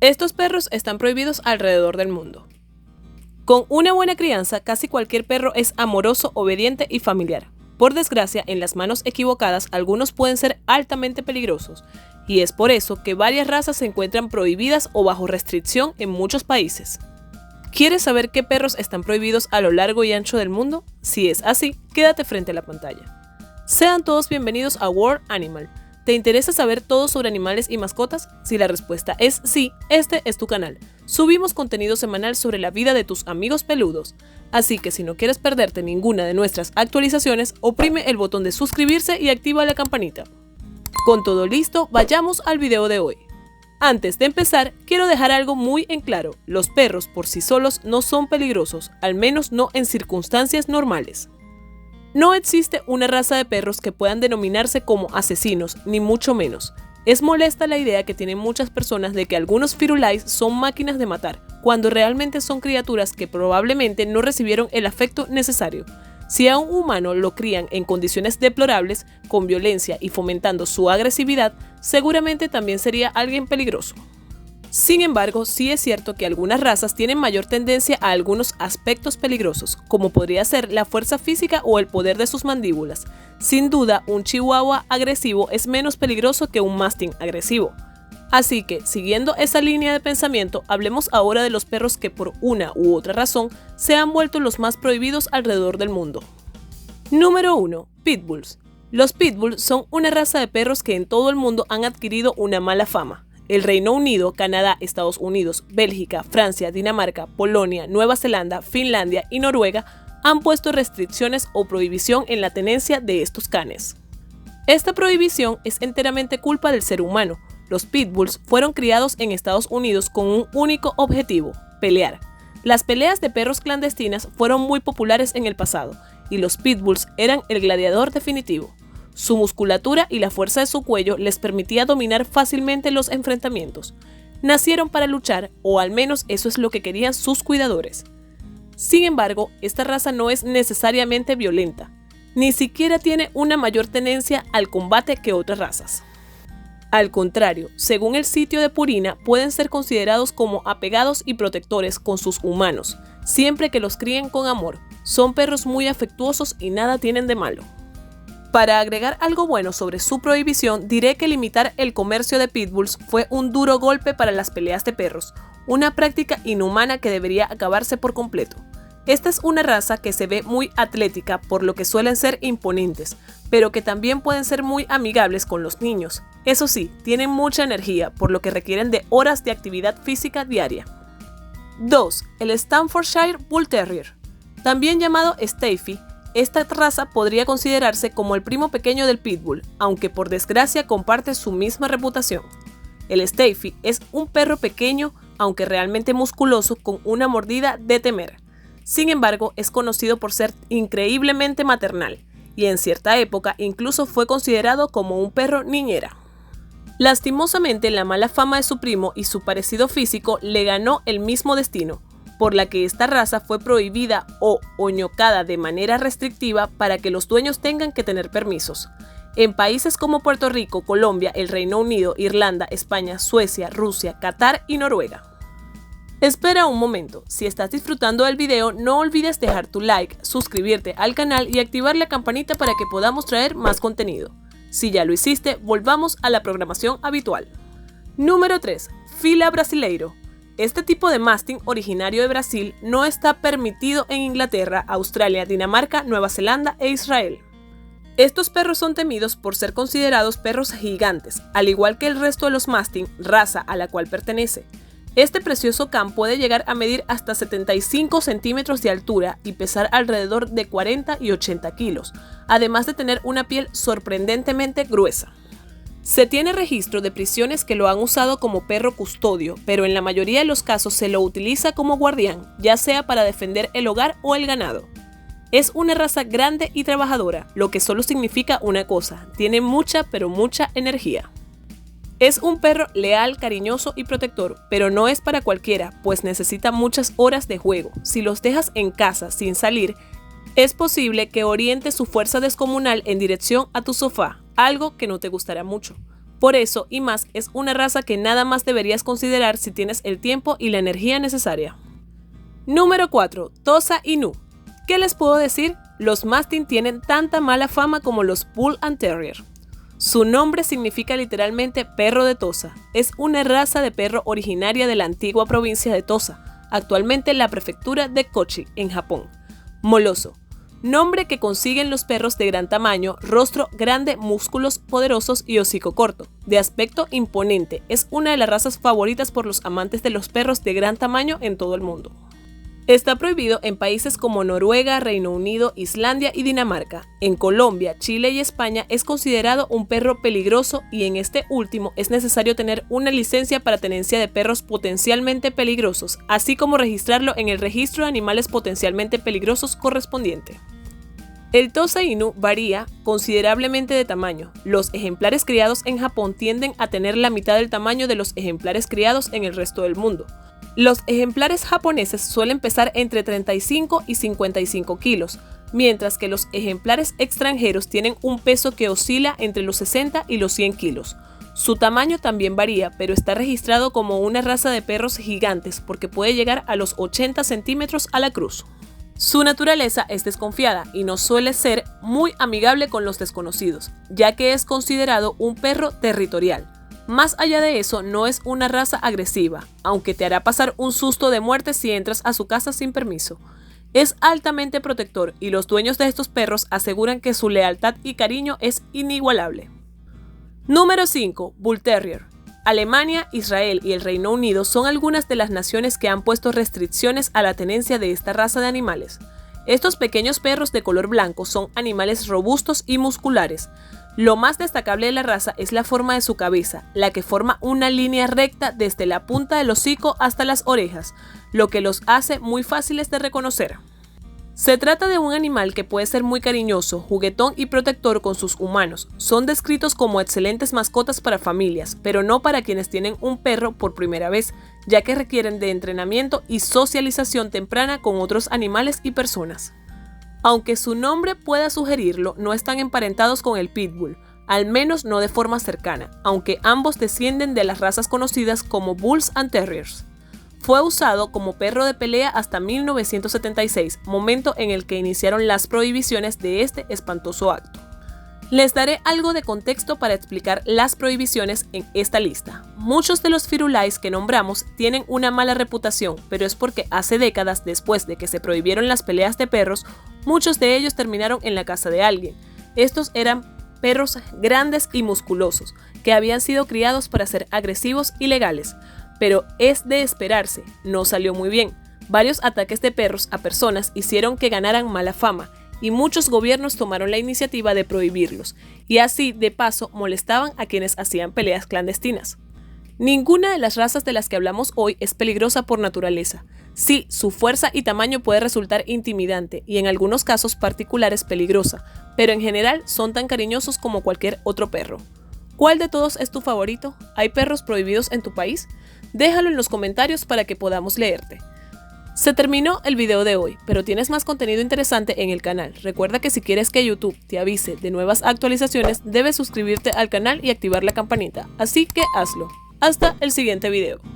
Estos perros están prohibidos alrededor del mundo. Con una buena crianza, casi cualquier perro es amoroso, obediente y familiar. Por desgracia, en las manos equivocadas, algunos pueden ser altamente peligrosos, y es por eso que varias razas se encuentran prohibidas o bajo restricción en muchos países. ¿Quieres saber qué perros están prohibidos a lo largo y ancho del mundo? Si es así, quédate frente a la pantalla. Sean todos bienvenidos a World Animal. ¿Te interesa saber todo sobre animales y mascotas? Si la respuesta es sí, este es tu canal. Subimos contenido semanal sobre la vida de tus amigos peludos. Así que si no quieres perderte ninguna de nuestras actualizaciones, oprime el botón de suscribirse y activa la campanita. Con todo listo, vayamos al video de hoy. Antes de empezar, quiero dejar algo muy en claro. Los perros por sí solos no son peligrosos, al menos no en circunstancias normales. No existe una raza de perros que puedan denominarse como asesinos, ni mucho menos. Es molesta la idea que tienen muchas personas de que algunos firulais son máquinas de matar, cuando realmente son criaturas que probablemente no recibieron el afecto necesario. Si a un humano lo crían en condiciones deplorables, con violencia y fomentando su agresividad, seguramente también sería alguien peligroso. Sin embargo, sí es cierto que algunas razas tienen mayor tendencia a algunos aspectos peligrosos, como podría ser la fuerza física o el poder de sus mandíbulas. Sin duda, un chihuahua agresivo es menos peligroso que un mastín agresivo. Así que, siguiendo esa línea de pensamiento, hablemos ahora de los perros que por una u otra razón se han vuelto los más prohibidos alrededor del mundo. Número 1. Pitbulls. Los pitbulls son una raza de perros que en todo el mundo han adquirido una mala fama. El Reino Unido, Canadá, Estados Unidos, Bélgica, Francia, Dinamarca, Polonia, Nueva Zelanda, Finlandia y Noruega han puesto restricciones o prohibición en la tenencia de estos canes. Esta prohibición es enteramente culpa del ser humano. Los pitbulls fueron criados en Estados Unidos con un único objetivo: pelear. Las peleas de perros clandestinas fueron muy populares en el pasado, y los pitbulls eran el gladiador definitivo. Su musculatura y la fuerza de su cuello les permitía dominar fácilmente los enfrentamientos. Nacieron para luchar, o al menos eso es lo que querían sus cuidadores. Sin embargo, esta raza no es necesariamente violenta, ni siquiera tiene una mayor tendencia al combate que otras razas. Al contrario, según el sitio de Purina, pueden ser considerados como apegados y protectores con sus humanos, siempre que los críen con amor. Son perros muy afectuosos y nada tienen de malo. Para agregar algo bueno sobre su prohibición, diré que limitar el comercio de pitbulls fue un duro golpe para las peleas de perros, una práctica inhumana que debería acabarse por completo. Esta es una raza que se ve muy atlética, por lo que suelen ser imponentes, pero que también pueden ser muy amigables con los niños. Eso sí, tienen mucha energía, por lo que requieren de horas de actividad física diaria. 2. El Staffordshire Bull Terrier. También llamado Staffy, esta raza podría considerarse como el primo pequeño del pitbull, aunque por desgracia comparte su misma reputación. El Staffy es un perro pequeño, aunque realmente musculoso, con una mordida de temer. Sin embargo, es conocido por ser increíblemente maternal, y en cierta época incluso fue considerado como un perro niñera. Lastimosamente, la mala fama de su primo y su parecido físico le ganó el mismo destino, por la que esta raza fue prohibida o oñocada de manera restrictiva para que los dueños tengan que tener permisos. En países como Puerto Rico, Colombia, el Reino Unido, Irlanda, España, Suecia, Rusia, Qatar y Noruega. Espera un momento, si estás disfrutando del video no olvides dejar tu like, suscribirte al canal y activar la campanita para que podamos traer más contenido. Si ya lo hiciste, volvamos a la programación habitual. Número 3. Fila Brasileiro. Este tipo de mastín originario de Brasil no está permitido en Inglaterra, Australia, Dinamarca, Nueva Zelanda e Israel. Estos perros son temidos por ser considerados perros gigantes, al igual que el resto de los mastín, raza a la cual pertenece. Este precioso can puede llegar a medir hasta 75 centímetros de altura y pesar alrededor de 40 y 80 kilos, además de tener una piel sorprendentemente gruesa. Se tiene registro de prisiones que lo han usado como perro custodio, pero en la mayoría de los casos se lo utiliza como guardián, ya sea para defender el hogar o el ganado. Es una raza grande y trabajadora, lo que solo significa una cosa: tiene mucha pero mucha energía. Es un perro leal, cariñoso y protector, pero no es para cualquiera, pues necesita muchas horas de juego. Si los dejas en casa sin salir, es posible que oriente su fuerza descomunal en dirección a tu sofá, algo que no te gustará mucho. Por eso y más es una raza que nada más deberías considerar si tienes el tiempo y la energía necesaria. Número 4. Tosa Inu. ¿Qué les puedo decir? Los Mastín tienen tanta mala fama como los Bull Terrier. Su nombre significa literalmente perro de Tosa. Es una raza de perro originaria de la antigua provincia de Tosa, actualmente en la prefectura de Kochi, en Japón. Moloso. Nombre que consiguen los perros de gran tamaño, rostro grande, músculos poderosos y hocico corto. De aspecto imponente, es una de las razas favoritas por los amantes de los perros de gran tamaño en todo el mundo. Está prohibido en países como Noruega, Reino Unido, Islandia y Dinamarca. En Colombia, Chile y España es considerado un perro peligroso y en este último es necesario tener una licencia para tenencia de perros potencialmente peligrosos, así como registrarlo en el registro de animales potencialmente peligrosos correspondiente. El Tosa Inu varía considerablemente de tamaño. Los ejemplares criados en Japón tienden a tener la mitad del tamaño de los ejemplares criados en el resto del mundo. Los ejemplares japoneses suelen pesar entre 35 y 55 kilos, mientras que los ejemplares extranjeros tienen un peso que oscila entre los 60 y los 100 kilos. Su tamaño también varía, pero está registrado como una raza de perros gigantes porque puede llegar a los 80 centímetros a la cruz. Su naturaleza es desconfiada y no suele ser muy amigable con los desconocidos, ya que es considerado un perro territorial. Más allá de eso, no es una raza agresiva, aunque te hará pasar un susto de muerte si entras a su casa sin permiso. Es altamente protector y los dueños de estos perros aseguran que su lealtad y cariño es inigualable. Número 5. Bull Terrier. Alemania, Israel y el Reino Unido son algunas de las naciones que han puesto restricciones a la tenencia de esta raza de animales. Estos pequeños perros de color blanco son animales robustos y musculares. Lo más destacable de la raza es la forma de su cabeza, la que forma una línea recta desde la punta del hocico hasta las orejas, lo que los hace muy fáciles de reconocer. Se trata de un animal que puede ser muy cariñoso, juguetón y protector con sus humanos. Son descritos como excelentes mascotas para familias, pero no para quienes tienen un perro por primera vez, ya que requieren de entrenamiento y socialización temprana con otros animales y personas. Aunque su nombre pueda sugerirlo, no están emparentados con el pitbull, al menos no de forma cercana, aunque ambos descienden de las razas conocidas como Bulls and Terriers. Fue usado como perro de pelea hasta 1976, momento en el que iniciaron las prohibiciones de este espantoso acto. Les daré algo de contexto para explicar las prohibiciones en esta lista. Muchos de los firulais que nombramos tienen una mala reputación, pero es porque hace décadas después de que se prohibieron las peleas de perros, muchos de ellos terminaron en la casa de alguien. Estos eran perros grandes y musculosos, que habían sido criados para ser agresivos y legales. Pero es de esperarse, no salió muy bien. Varios ataques de perros a personas hicieron que ganaran mala fama, y muchos gobiernos tomaron la iniciativa de prohibirlos, y así, de paso, molestaban a quienes hacían peleas clandestinas. Ninguna de las razas de las que hablamos hoy es peligrosa por naturaleza. Sí, su fuerza y tamaño puede resultar intimidante y en algunos casos particulares peligrosa, pero en general son tan cariñosos como cualquier otro perro. ¿Cuál de todos es tu favorito? ¿Hay perros prohibidos en tu país? Déjalo en los comentarios para que podamos leerte. Se terminó el video de hoy, pero tienes más contenido interesante en el canal. Recuerda que si quieres que YouTube te avise de nuevas actualizaciones, debes suscribirte al canal y activar la campanita, así que hazlo. Hasta el siguiente video.